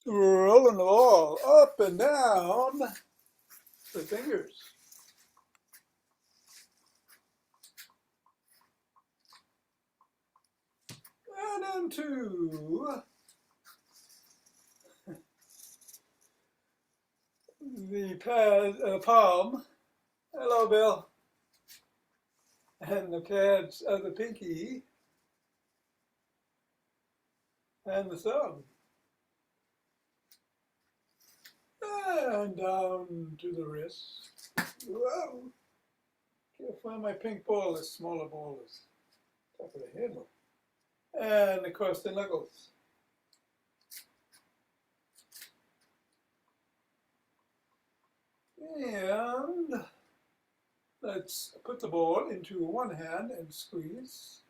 Rolling the ball up and down the fingers. And into the palm. Hello, Bill. And the pads of the pinky and the thumb. And down to the wrist. Whoa! Can't find my pink ball. This smaller ball is top of the handle. And across the knuckles. And let's put the ball into one hand and squeeze.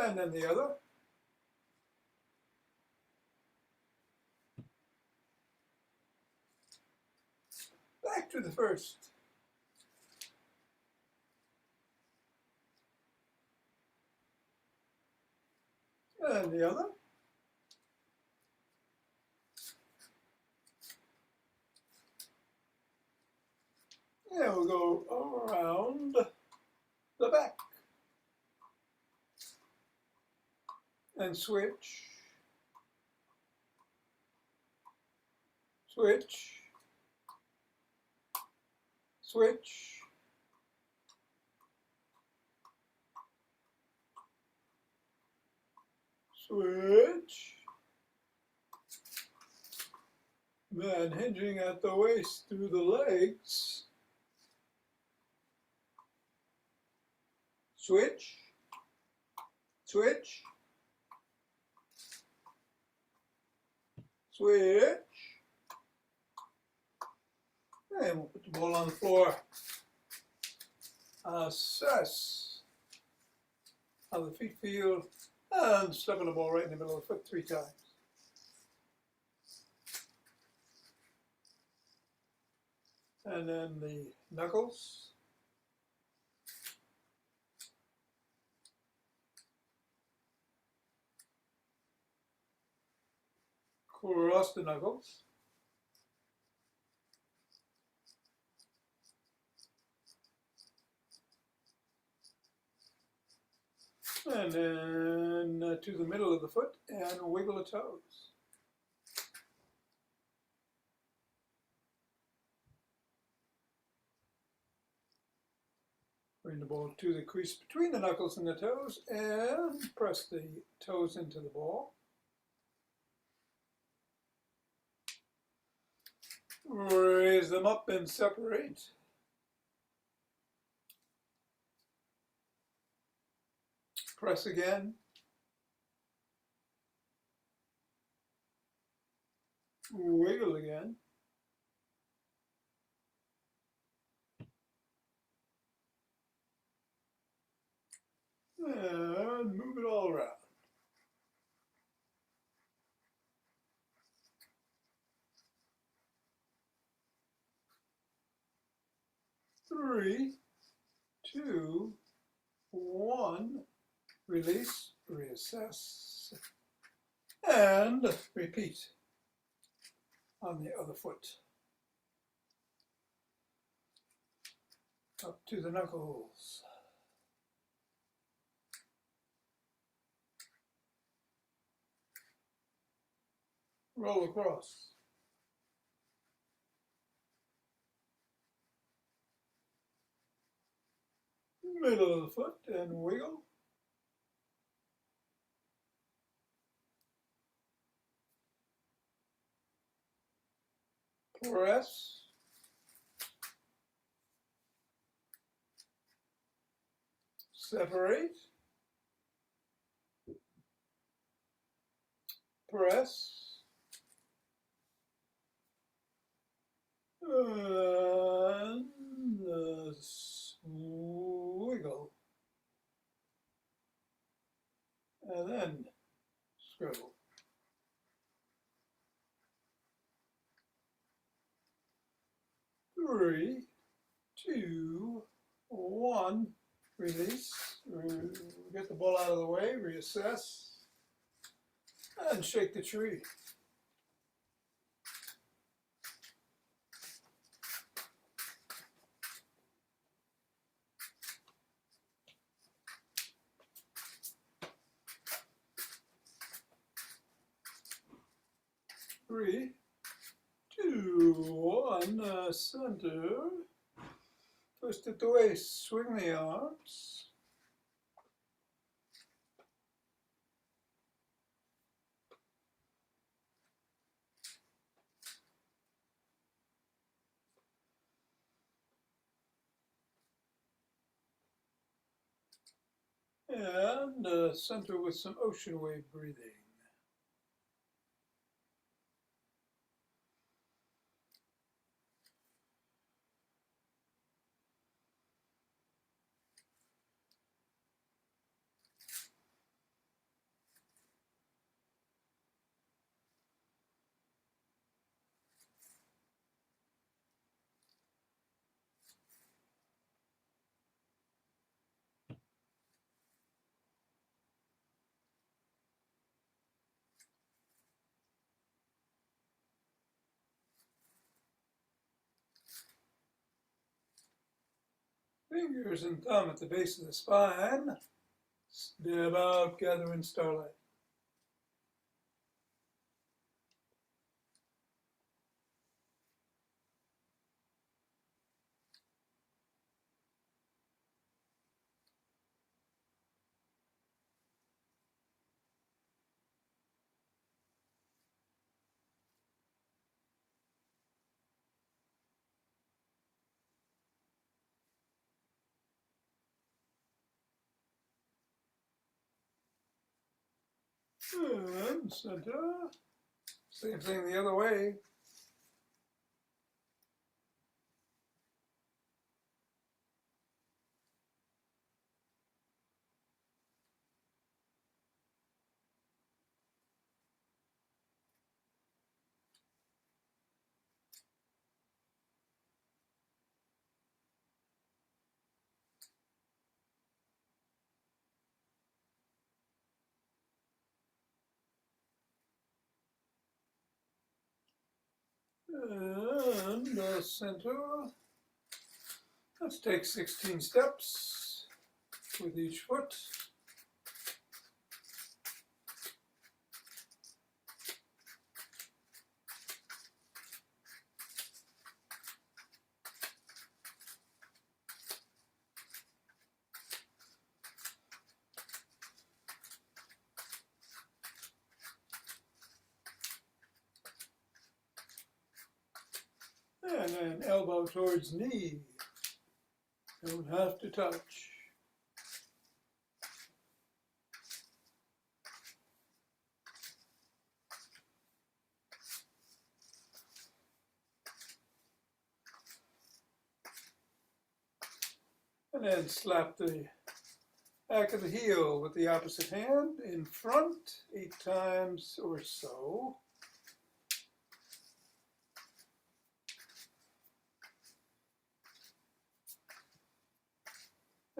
And then the other. Back to the first. And the other. And we'll go around the back. And switch. Switch. Switch. Switch. Then hinging at the waist through the legs. Switch. Switch. Switch. And we'll put the ball on the floor. Assess how the feet feel. And stepping the ball right in the middle of the foot 3 times. And then the knuckles. Cross the knuckles. And then to the middle of the foot and wiggle the toes. Bring the ball to the crease between the knuckles and the toes and press the toes into the ball. Raise them up and separate. Press again. Wiggle again. And move it all around. Three, two, one. Release, reassess, and repeat on the other foot. Up to the knuckles. Roll across. Middle of the foot and wiggle. Press. Separate. Press. And wiggle. And then scribble. Three, two, one. release, get the ball out of the way, reassess, and shake the tree. Three, two, one, center. Twist at the waist, swing the arms. And center with some ocean wave breathing. Fingers and thumb at the base of the spine. Step out, gather in starlight. And center. Same thing the other way. And center. Let's take 16 steps with each foot. And then elbow towards knee. Don't have to touch. And then slap the back of the heel with the opposite hand in front 8 times or so.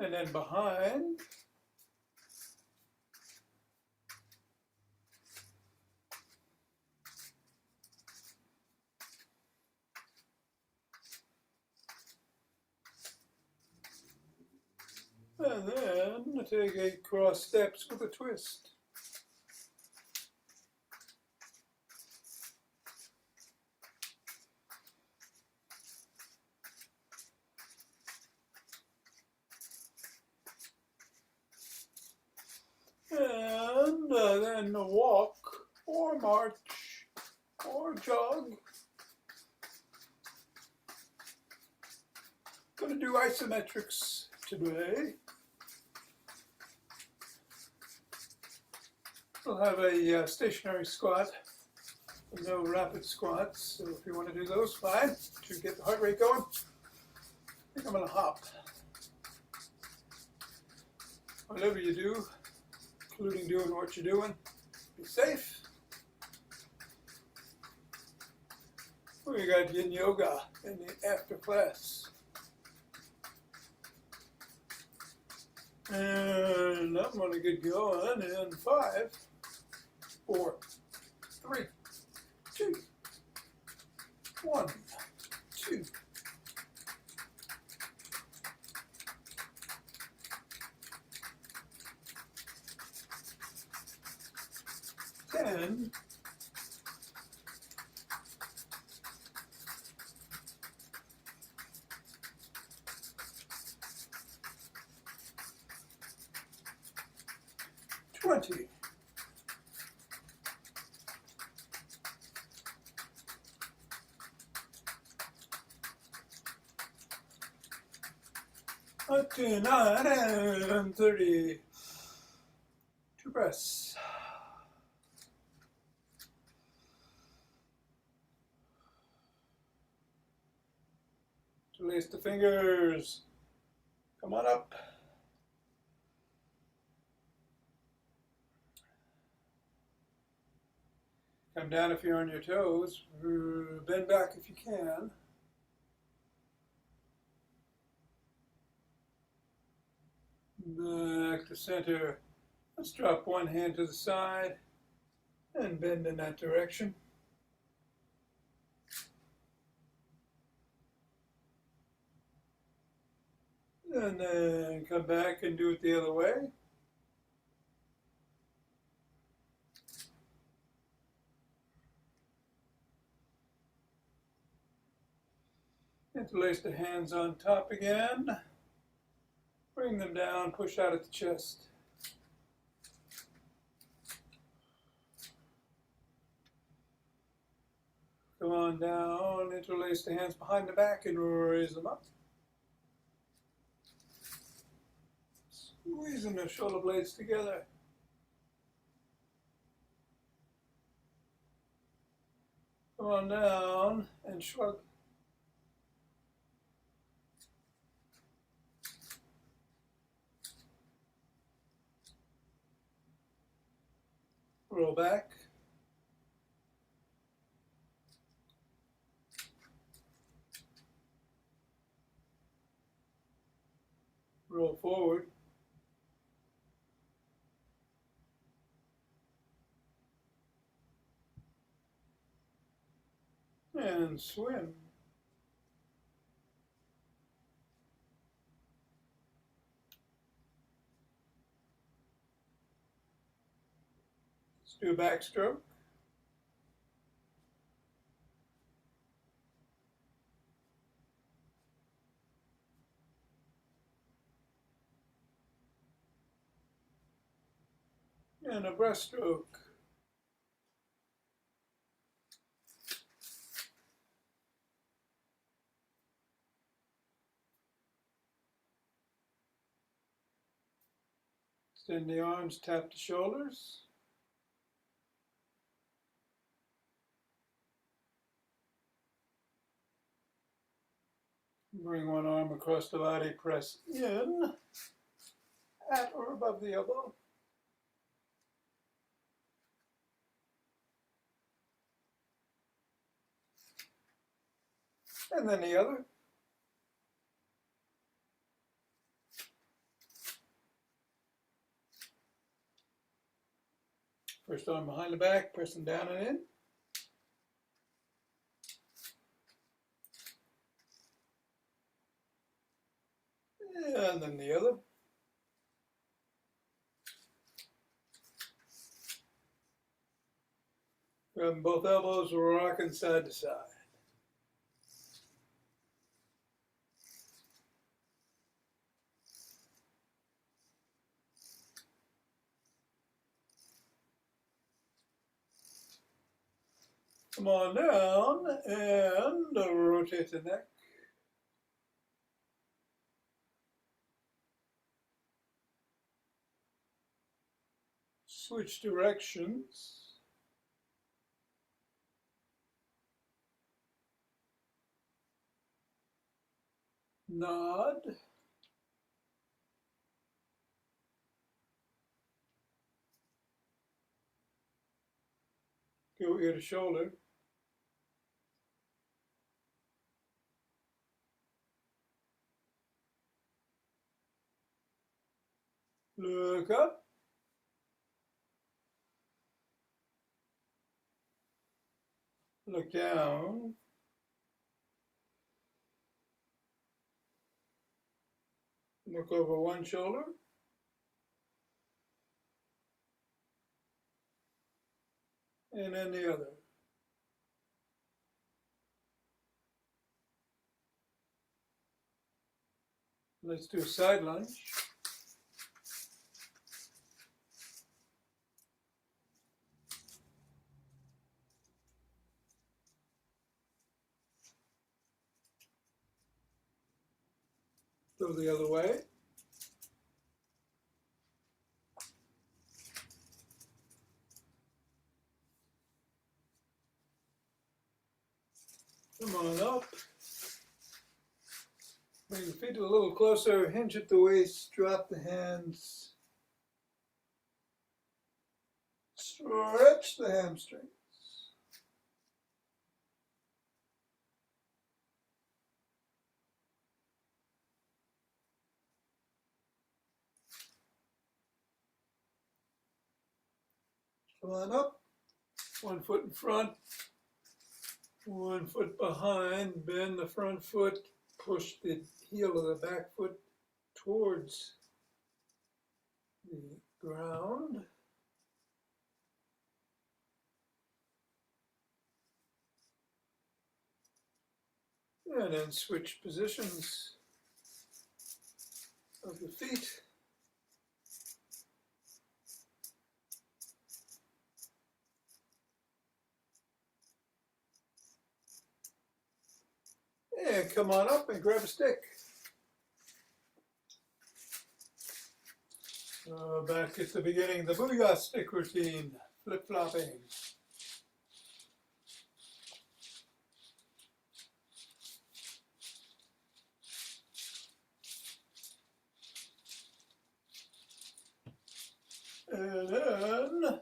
And then behind. And then take 8 cross steps with a twist. And then walk or march or jog. Going to do isometrics today. We'll have a stationary squat, no rapid squats, so if you want to do those, fine, to get the heart rate going. I think I'm going to hop. Whatever you do, including doing what you're doing, be safe. We got yin yoga in the after class. And I'm going to get going in 5, 4, 3, 2, 1, 2. 10. 20. 29 and 30. 2 breaths. Release the fingers. Come on up. Come down if you're on your toes. Bend back if you can. Back to center. Let's drop one hand to the side and bend in that direction. And then come back and do it the other way. Interlace the hands on top again. Bring them down, push out at the chest. Come on down, interlace the hands behind the back and raise them up. Squeezing the shoulder blades together. Come on down and shrug. Roll back. Roll forward. And swim. Let's do a backstroke. And a breaststroke. Extend the arms, tap the shoulders. Bring one arm across the body, press in, at or above the elbow. And then the other. First arm behind the back, pressing down and in. And then the other. Grab both elbows, rocking side to side. Come on down and rotate the neck. Switch directions. Nod. Go ear to shoulder. Look up. Look down. Look over one shoulder. And then the other. Let's do a side lunge. Go the other way. Come on up. Bring the feet a little closer, hinge at the waist, drop the hands. Stretch the hamstrings. Come on up. 1 foot in front, 1 foot behind. Bend the front foot. Push the heel of the back foot towards the ground. And then switch positions of the feet. And come on up and grab a stick. Back at the beginning, the Booyah stick routine, flip-flopping. And then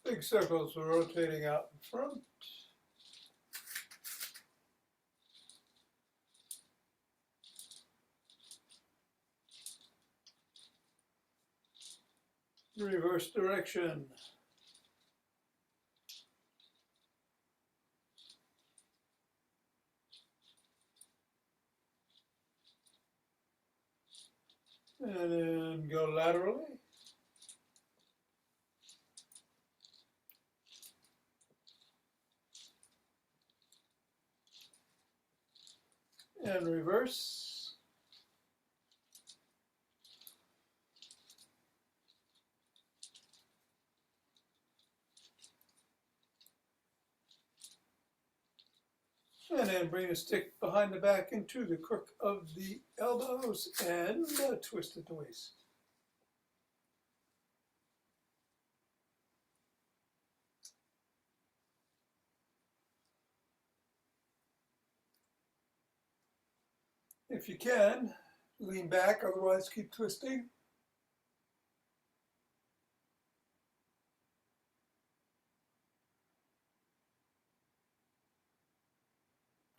big circles rotating out in front. Reverse direction. And then go laterally. And reverse. And then bring the stick behind the back into the crook of the elbows and twist at the waist. If you can, lean back, otherwise keep twisting.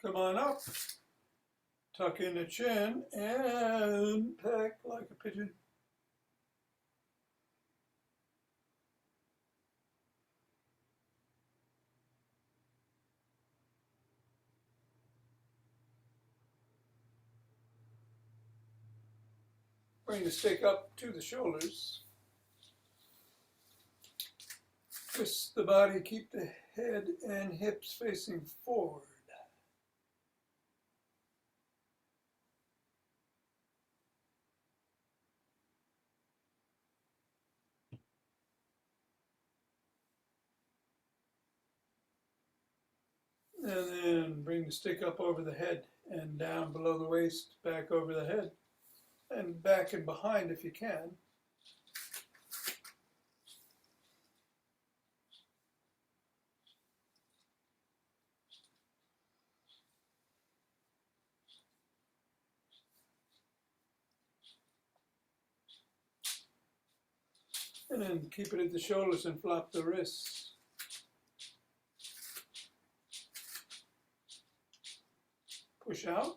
Come on up, tuck in the chin, and peck like a pigeon. Bring the stick up to the shoulders. Twist the body, keep the head and hips facing forward. And then bring the stick up over the head and down below the waist, back over the head, and back and behind if you can. And then keep it at the shoulders and flop the wrists. Push out.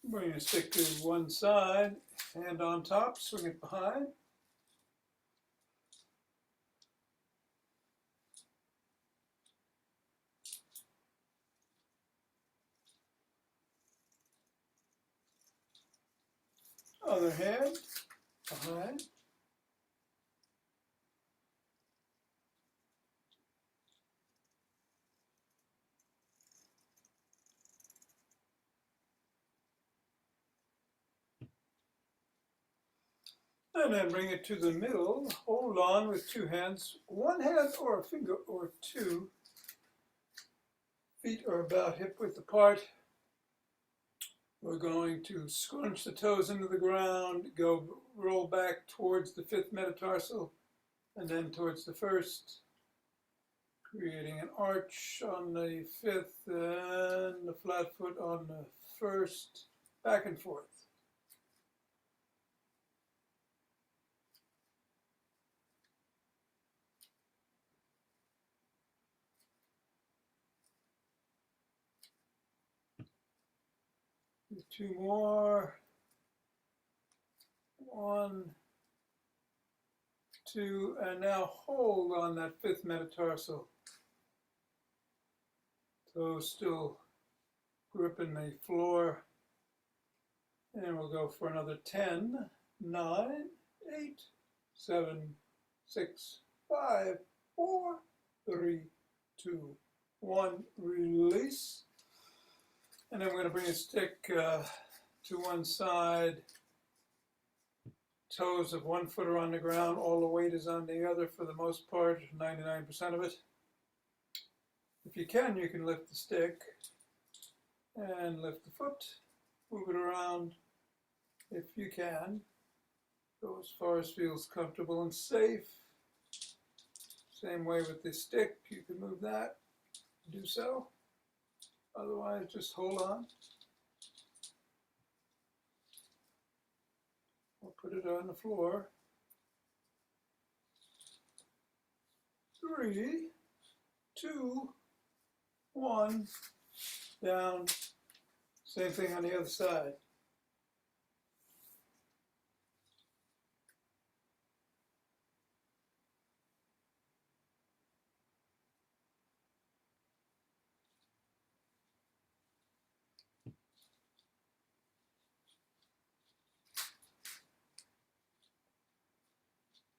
Bring the stick to one side, hand on top, swing it behind. Other hand, behind. And then bring it to the middle. Hold on with two hands. One hand or a finger or two. Feet are about hip width apart. We're going to scrunch the toes into the ground, roll back towards the fifth metatarsal, and then towards the first, creating an arch on the fifth and the flat foot on the first, back and forth. Two more. 1, 2, and now hold on that fifth metatarsal. Toes still gripping the floor. And we'll go for another 10, 9, 8, 7, 6, 5, 4, 3, 2, 1. Release. And then we're going to bring a stick to one side. Toes of one foot are on the ground. All the weight is on the other for the most part, 99% of it. If you can lift the stick and lift the foot. Move it around if you can. Go as far as feels comfortable and safe. Same way with the stick. You can move that. Do so. Otherwise, just hold on. Or put it on the floor. 3, 2, 1. Down. Same thing on the other side.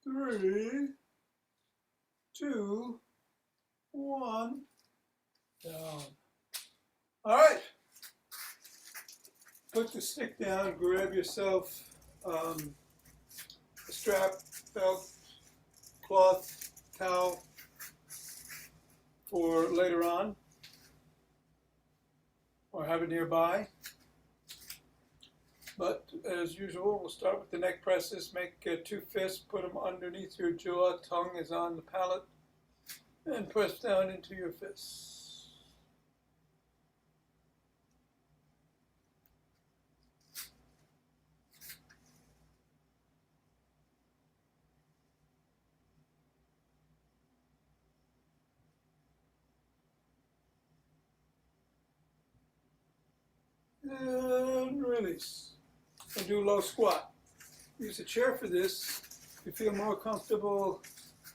Three, 2, 1, down. All right. Put the stick down, grab yourself a strap, belt, cloth, towel for later on, or have it nearby. But as usual, we'll start with the neck presses. Make 2 fists, put them underneath your jaw, tongue is on the palate, and press down into your fists. And release. And do low squat. Use a chair for this. If you feel more comfortable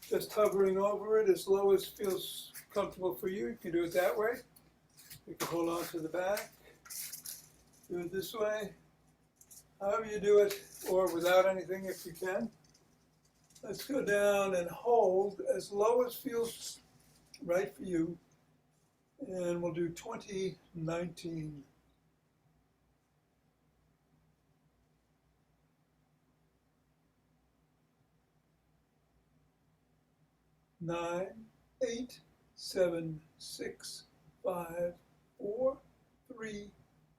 just hovering over it as low as feels comfortable for you, you can do it that way. You can hold on to the back. Do it this way. However you do it, or without anything if you can. Let's go down and hold as low as feels right for you. And we'll do 20, 19. 9, 8, 7, 6, 5, 4, 3,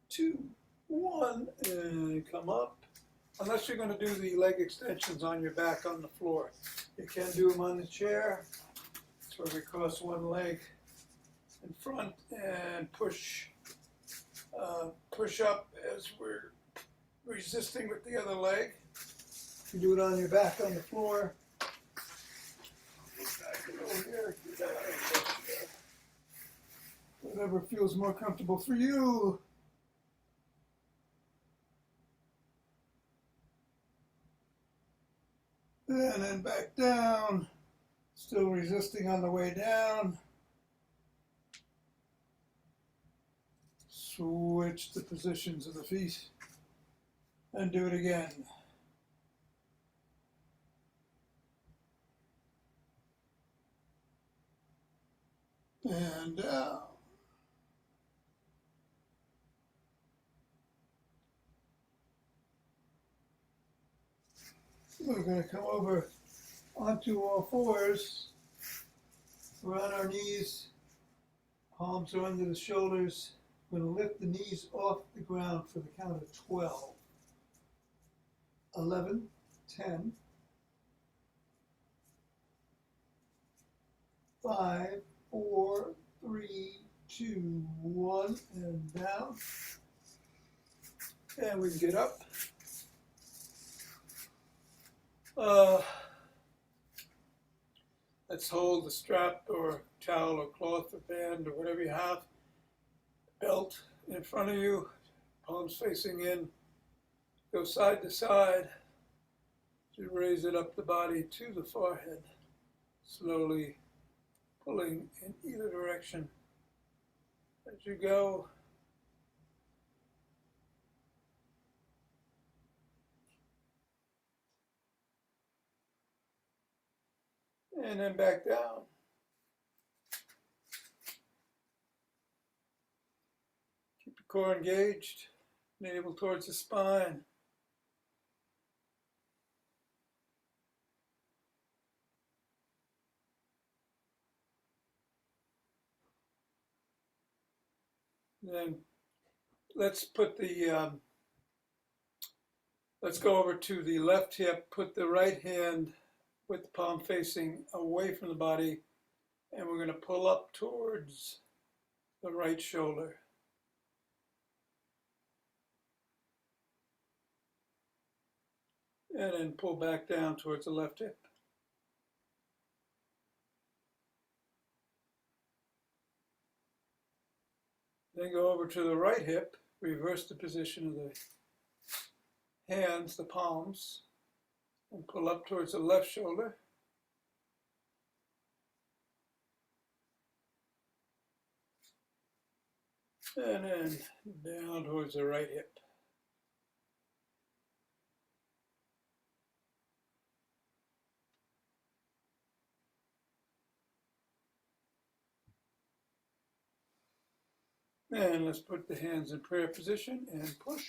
2, 1, and come up. Unless you're going to do the leg extensions on your back on the floor. You can do them on the chair. So we cross one leg in front and push up as we're resisting with the other leg. You do it on your back on the floor. Whatever feels more comfortable for you. And then back down, still resisting on the way down. Switch the positions of the feet and do it again. And down. We're going to come over onto all fours, around our knees, palms are under the shoulders. We're going to lift the knees off the ground for the count of 12. 11, 10, 5, 4, 3, 2, 1, and down. And we can get up. Let's hold the strap or towel or cloth or band or whatever you have, belt in front of you, palms facing in, go side to side to raise it up the body to the forehead, slowly pulling in either direction as you go. And then back down. Keep your core engaged, navel towards the spine. Then let's put the, let's go over to the left hip, put the right hand with the palm facing away from the body, and we're going to pull up towards the right shoulder. And then pull back down towards the left hip. Then go over to the right hip, reverse the position of the hands, the palms, and pull up towards the left shoulder. And then down towards the right hip. And let's put the hands in prayer position and push.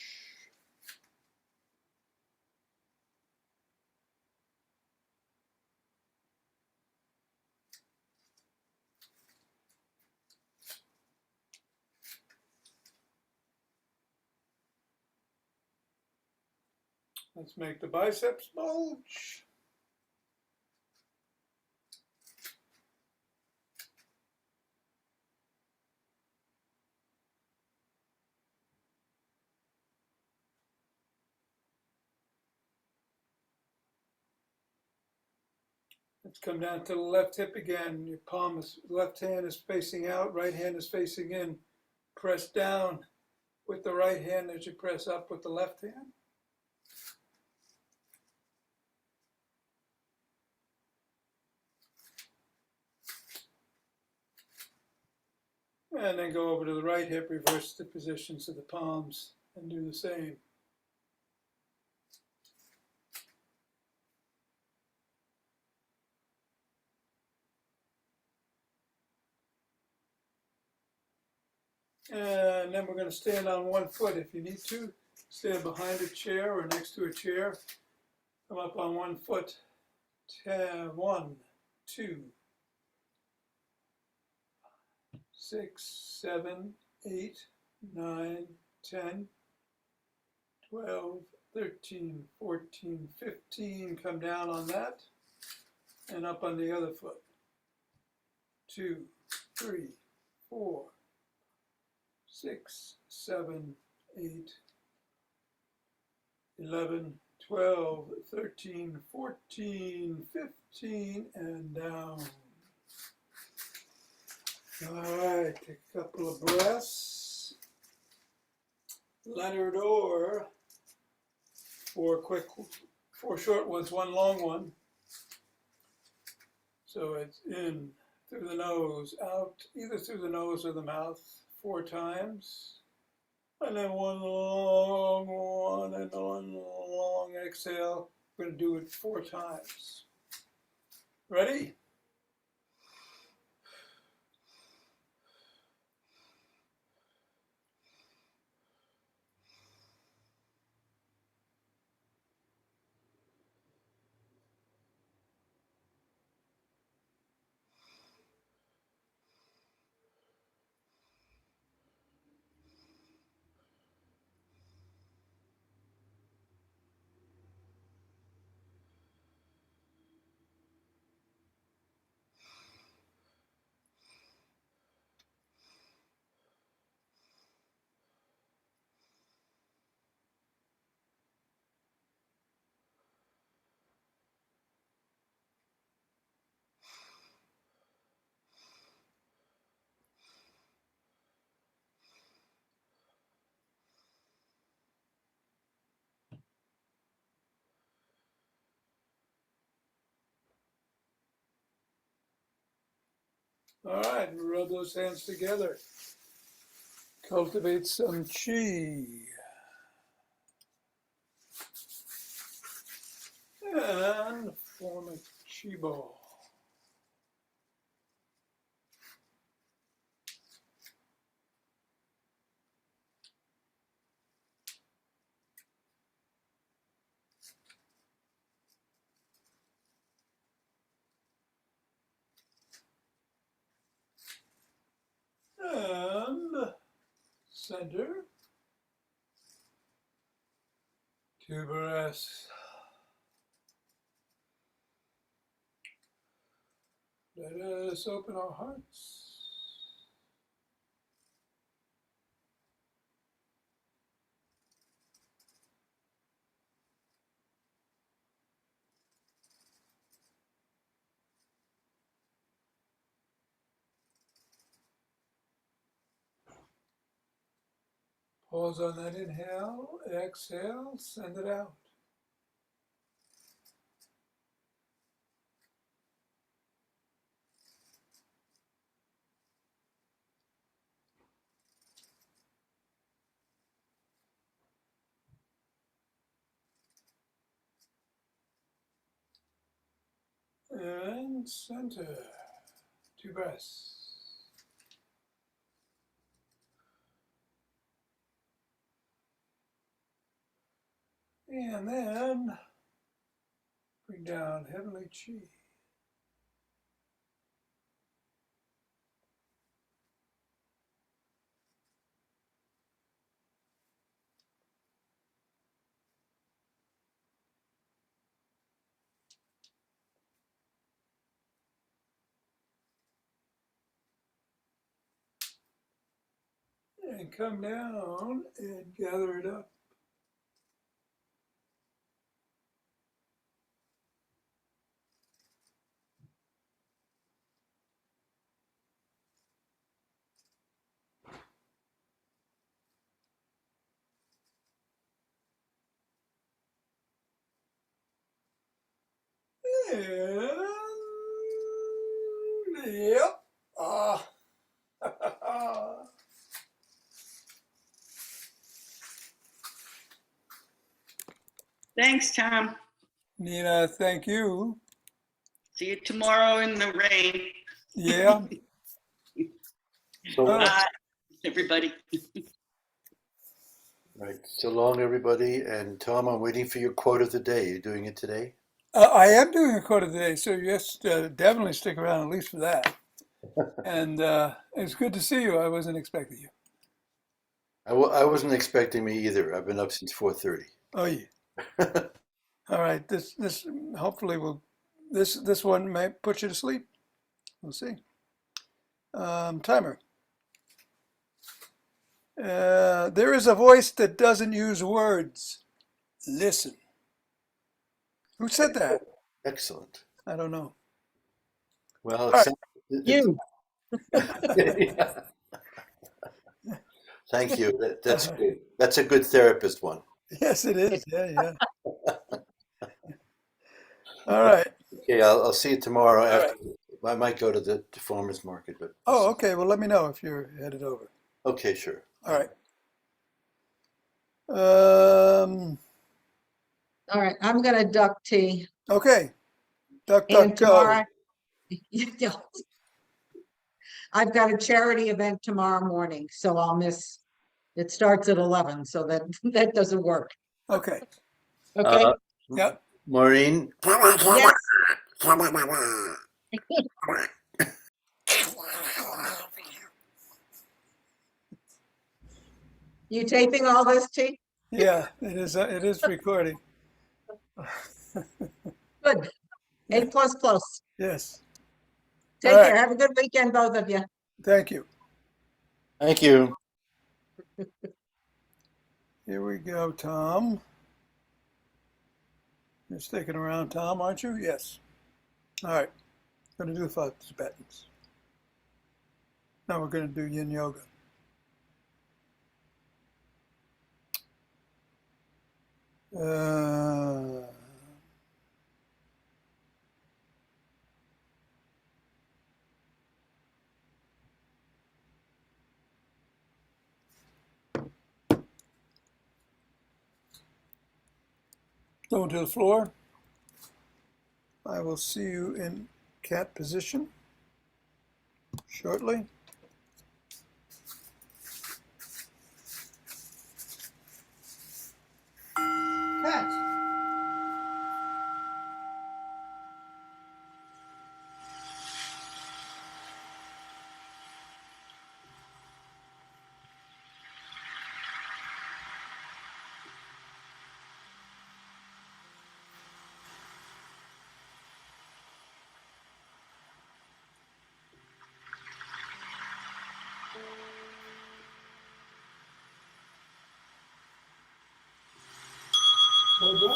Let's make the biceps bulge. Let's come down to the left hip again. Your palm is, left hand is facing out, right hand is facing in. Press down with the right hand as you press up with the left hand. And then go over to the right hip, reverse the positions of the palms, and do the same. And then we're going to stand on one foot if you need to. Stand behind a chair or next to a chair. Come up on one foot. 1, 2, 6, 7, 8, 9, 10, 12, 13, 14, 15. Come down on that. And up on the other foot. 2, 3, 4, 6, 7, 8, 11, 12, 13, 14, 15, and down. All right, take a couple of breaths. Leonard Orr, 4 short ones, 1 long one. So it's in through the nose, out either through the nose or the mouth 4 times. And then one long one and one long exhale. We're going to do it 4 times. Ready? All right, rub those hands together. Cultivate some chi. And form a chi ball. And center. 2 breaths. Let us open our hearts. Pause on that inhale, exhale, send it out. And center. 2 breaths. And then bring down heavenly chi. And come down and gather it up. And yep. Thanks, Tom. Nina, thank you. See you tomorrow in the rain. Yeah. So, Bye, everybody. right. So long, everybody. And Tom, I'm waiting for your quote of the day. You're doing it today? I am doing a quote of the day, so yes, definitely stick around at least for that. And it's good to see you. I wasn't expecting you. I wasn't expecting me either. I've been up since 4:30. Oh yeah. All right. This hopefully will this one may put you to sleep. We'll see. Timer. There is a voice that doesn't use words. Listen. Who said that? Excellent. I don't know. Well, All it right. sounds, You. Thank you. That's good. That's a good therapist one. Yes, it is. Yeah, yeah. All right. Okay, I'll see you tomorrow All after right. I might go to the farmer's market, but. Oh, okay. Well, let me know if you're headed over. Okay, sure. All right. All right, I'm gonna duck tea. Okay. Duck, And duck, go. tomorrow, I've got a charity event tomorrow morning, so I'll miss. It starts at 11, so that that doesn't work. Okay. Okay. Yep. Maureen, Yes. You taping all this, T? Yeah, it is. It is recording. Good. A plus plus. Yes. Take All care. right. Have a good weekend, both of you. Thank you. thank you. Here we go, Tom. You're sticking around, Tom, aren't you? Yes. All right. Going to do the Tibetans. Now we're going to do yin yoga. Going to the floor. I will see you in cat position shortly. Cat. Cobra.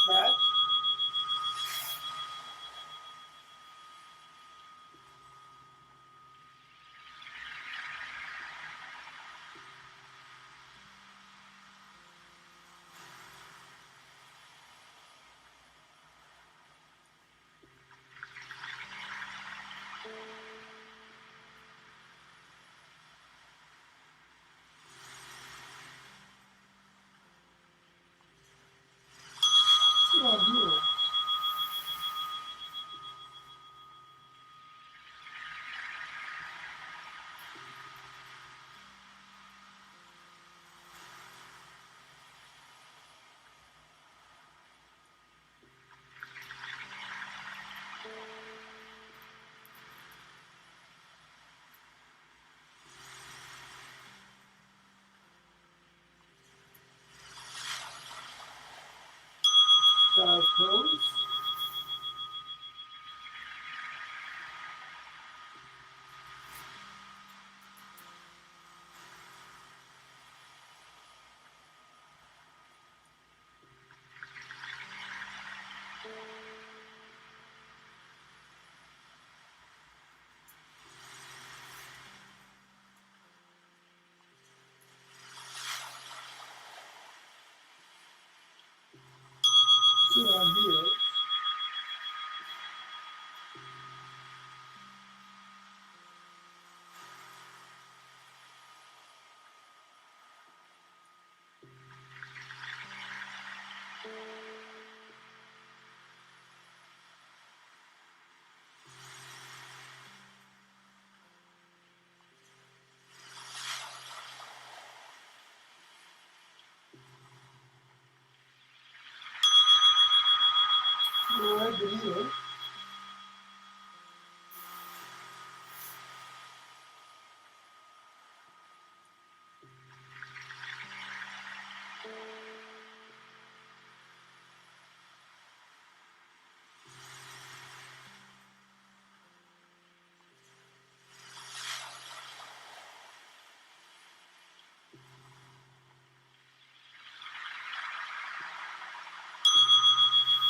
Cat. Sit on here. Child's pose. Sit on here.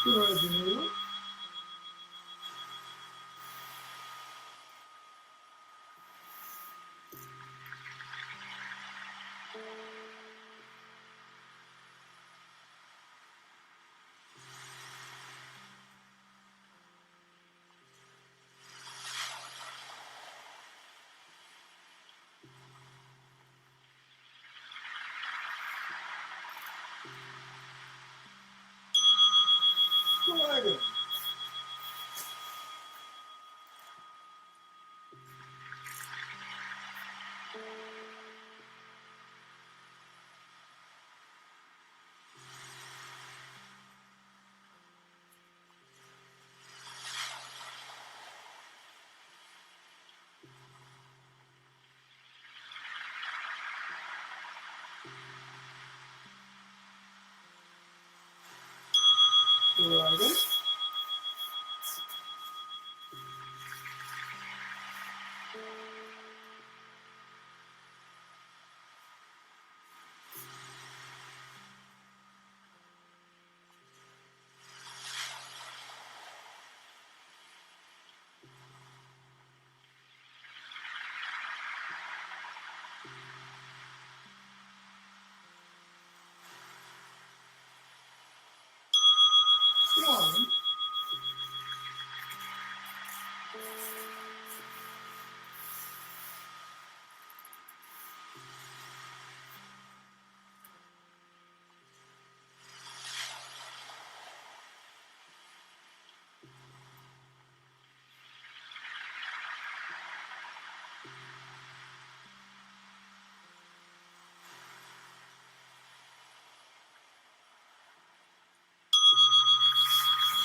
Thread the needle. Dragon. Dragon. Swan.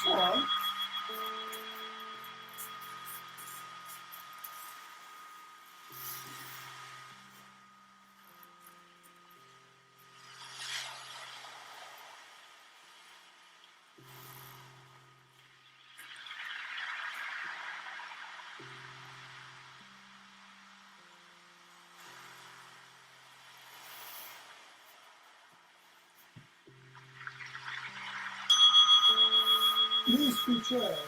Swan. These two chairs.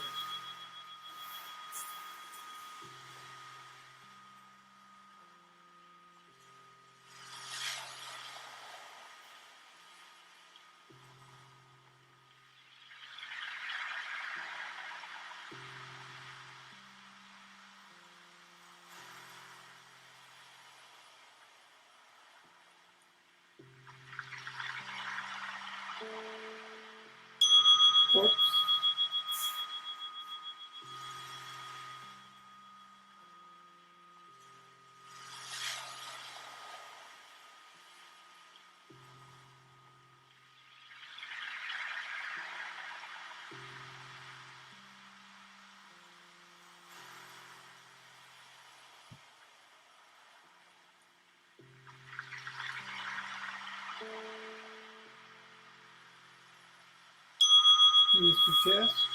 Whoops. These two chests.